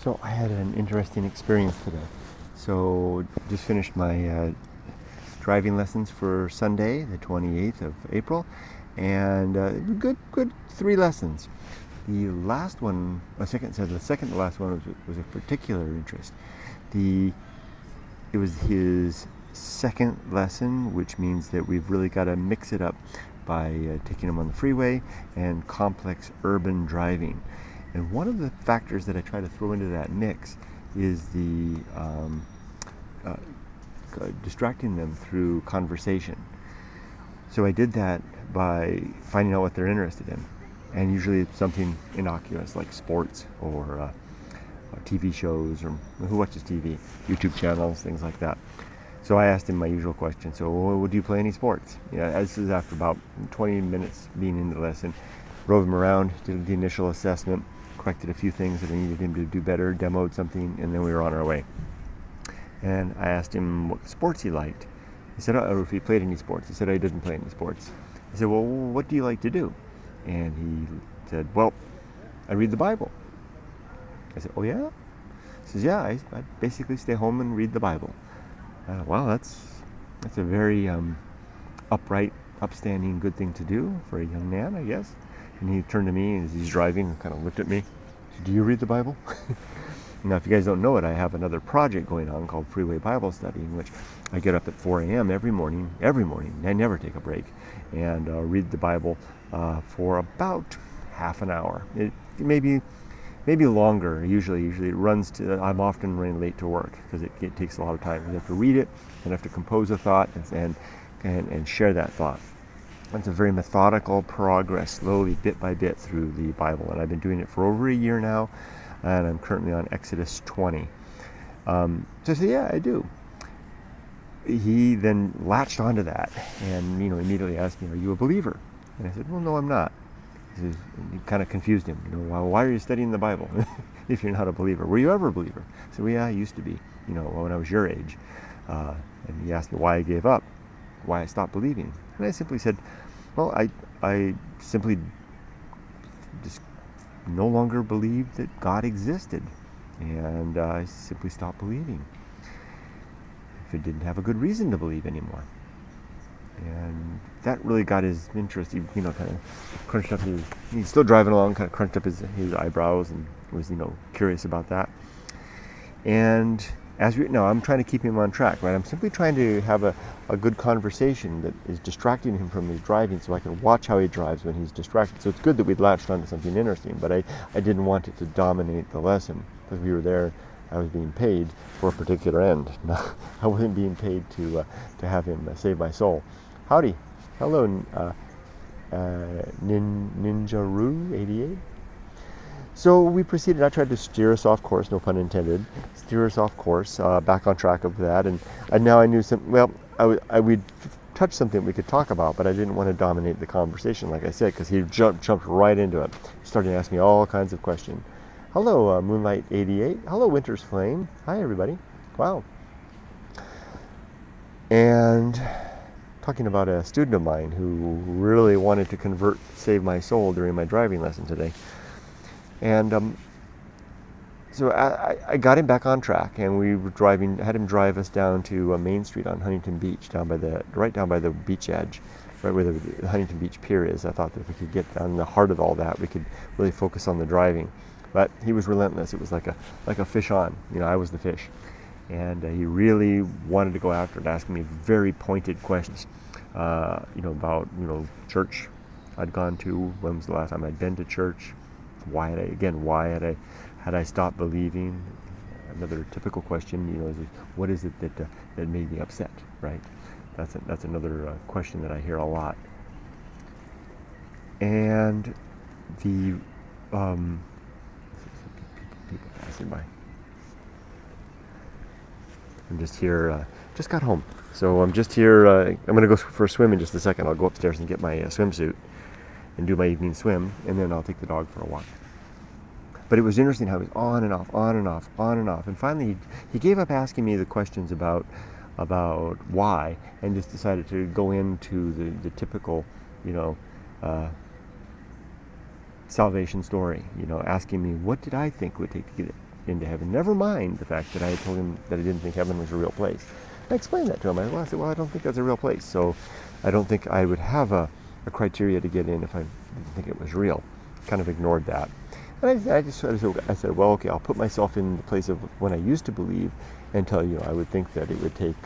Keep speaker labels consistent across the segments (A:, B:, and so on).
A: So I had an interesting experience today. So just finished my driving lessons for Sunday, the 28th of April, and good 3 lessons. The last one, the second to last one was of particular interest. It was his second lesson, which means that we've really got to mix it up by taking him on the freeway and complex urban driving. And one of the factors that I try to throw into that mix is the distracting them through conversation. So I did that by finding out what they're interested in. And usually it's something innocuous like sports or TV shows, or who watches TV, YouTube channels, things like that. So I asked him my usual question. So, would you play any sports? This is after about 20 minutes being in the lesson. Drove him around, did the initial assessment, corrected a few things that I needed him to do better, demoed something, and then we were on our way. And I asked him what sports he liked. He said, or if he played any sports. He said, I didn't play any sports. I said, well, what do you like to do? And he said, well, I read the Bible. I said, oh yeah? He says, yeah, I basically stay home and read the Bible. Well, that's a very upright, upstanding, good thing to do for a young man, I guess. And he turned to me as he's driving and kind of looked at me. Said, do you read the Bible? Now, if you guys don't know it, I have another project going on called Freeway Bible Study, in which I get up at 4 a.m. every morning. I never take a break, and read the Bible for about half an hour. It maybe longer. Usually it runs to. I'm often running late to work because it takes a lot of time. You have to read it, and have to compose a thought, and share that thought. It's a very methodical progress, slowly, bit by bit, through the Bible, and I've been doing it for over a year now, and I'm currently on Exodus 20. So I said, yeah, I do. He then latched onto that, and immediately asked me, "Are you a believer?" And I said, "Well, no, I'm not." He kind of confused him. Why are you studying the Bible if you're not a believer? Were you ever a believer? I said, well, yeah, I used to be, when I was your age. And he asked me why I gave up, why I stopped believing. And I simply said, well, I simply just no longer believed that God existed. And I simply stopped believing. If it didn't have a good reason to believe anymore. And that really got his interest. He, kind of crunched up he's still driving along, kind of crunched up his eyebrows and was, curious about that. And I'm trying to keep him on track, right? I'm simply trying to have a good conversation that is distracting him from his driving so I can watch how he drives when he's distracted. So it's good that we'd latched onto something interesting, but I didn't want it to dominate the lesson because we were there. I was being paid for a particular end. I wasn't being paid to have him save my soul. Howdy. Hello, Ninjaroo88. So we proceeded. I tried to steer us off course, no pun intended, back on track of that. And now I knew we'd touch something we could talk about, but I didn't want to dominate the conversation, like I said, because he jumped right into it. He started to ask me all kinds of questions. Hello, Moonlight88. Hello, Winter's Flame. Hi, everybody. Wow. And talking about a student of mine who really wanted to save my soul during my driving lesson today. And so I got him back on track, and we were had him drive us down to Main Street on Huntington Beach, right down by the beach edge, right where the Huntington Beach Pier is. I thought that if we could get down the heart of all that, we could really focus on the driving. But he was relentless. It was like a fish on. I was the fish. And he really wanted to go after it, asking me very pointed questions, about, church I'd gone to, when was the last time I'd been to church, why had I stopped believing? Another typical question, is what is it that made me upset, right? That's another question that I hear a lot. And the people passing by. I'm just here, just got home. So I'm just here, I'm going to go for a swim in just a second. I'll go upstairs and get my swimsuit and do my evening swim, and then I'll take the dog for a walk. But it was interesting how he was on and off. And finally he gave up asking me the questions about why, and just decided to go into the typical, salvation story, asking me what did I think would take to get it into heaven. Never mind the fact that I had told him that I didn't think heaven was a real place. I explained that to him. I said, well, I don't think that's a real place, so I don't think I would have a criteria to get in if I didn't think it was real. Kind of ignored that. And I said, well, okay, I'll put myself in the place of when I used to believe and tell you, I would think that it would take,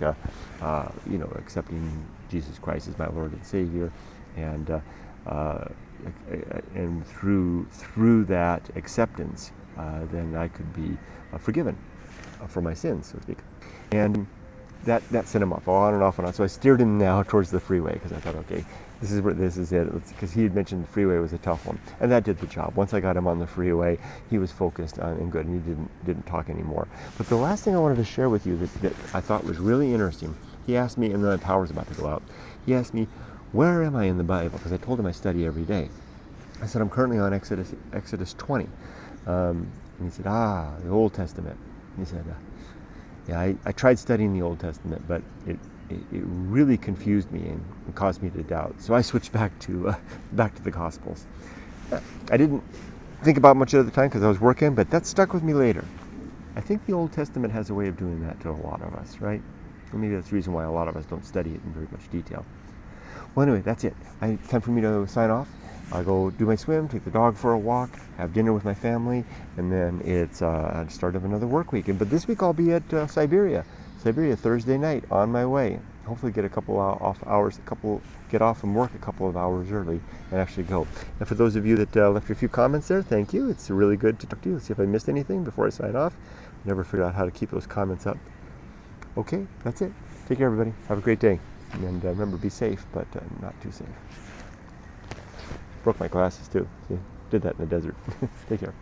A: accepting Jesus Christ as my Lord and Savior, and through that acceptance, then I could be forgiven for my sins, so to speak. And that sent him off on and off and on. So I steered him now towards the freeway because I thought, okay, this is it. Because he had mentioned the freeway was a tough one, and that did the job. Once I got him on the freeway, he was focused on and good, and he didn't talk anymore. But the last thing I wanted to share with you that I thought was really interesting, he asked me, and then my power's about to go out. He asked me, where am I in the Bible? Because I told him I study every day. I said, I'm currently on Exodus 20. And he said, the Old Testament. And he said, yeah, I tried studying the Old Testament, but it really confused me and caused me to doubt. So I switched back to the Gospels. I didn't think about much at the time because I was working, but that stuck with me later. I think the Old Testament has a way of doing that to a lot of us, right? Or maybe that's the reason why a lot of us don't study it in very much detail. Well, anyway, that's it. It's time for me to sign off. I'll go do my swim, take the dog for a walk, have dinner with my family, and then it's the start of another work week. But this week I'll be at Siberia Thursday night on my way. Hopefully get get off from work a couple of hours early and actually go. And for those of you that left a few comments there, thank you. It's really good to talk to you. Let's see if I missed anything before I sign off. Never figured out how to keep those comments up. Okay, that's it. Take care, everybody. Have a great day. And remember, be safe, but not too safe. Broke my glasses too. See, did that in the desert. Take care.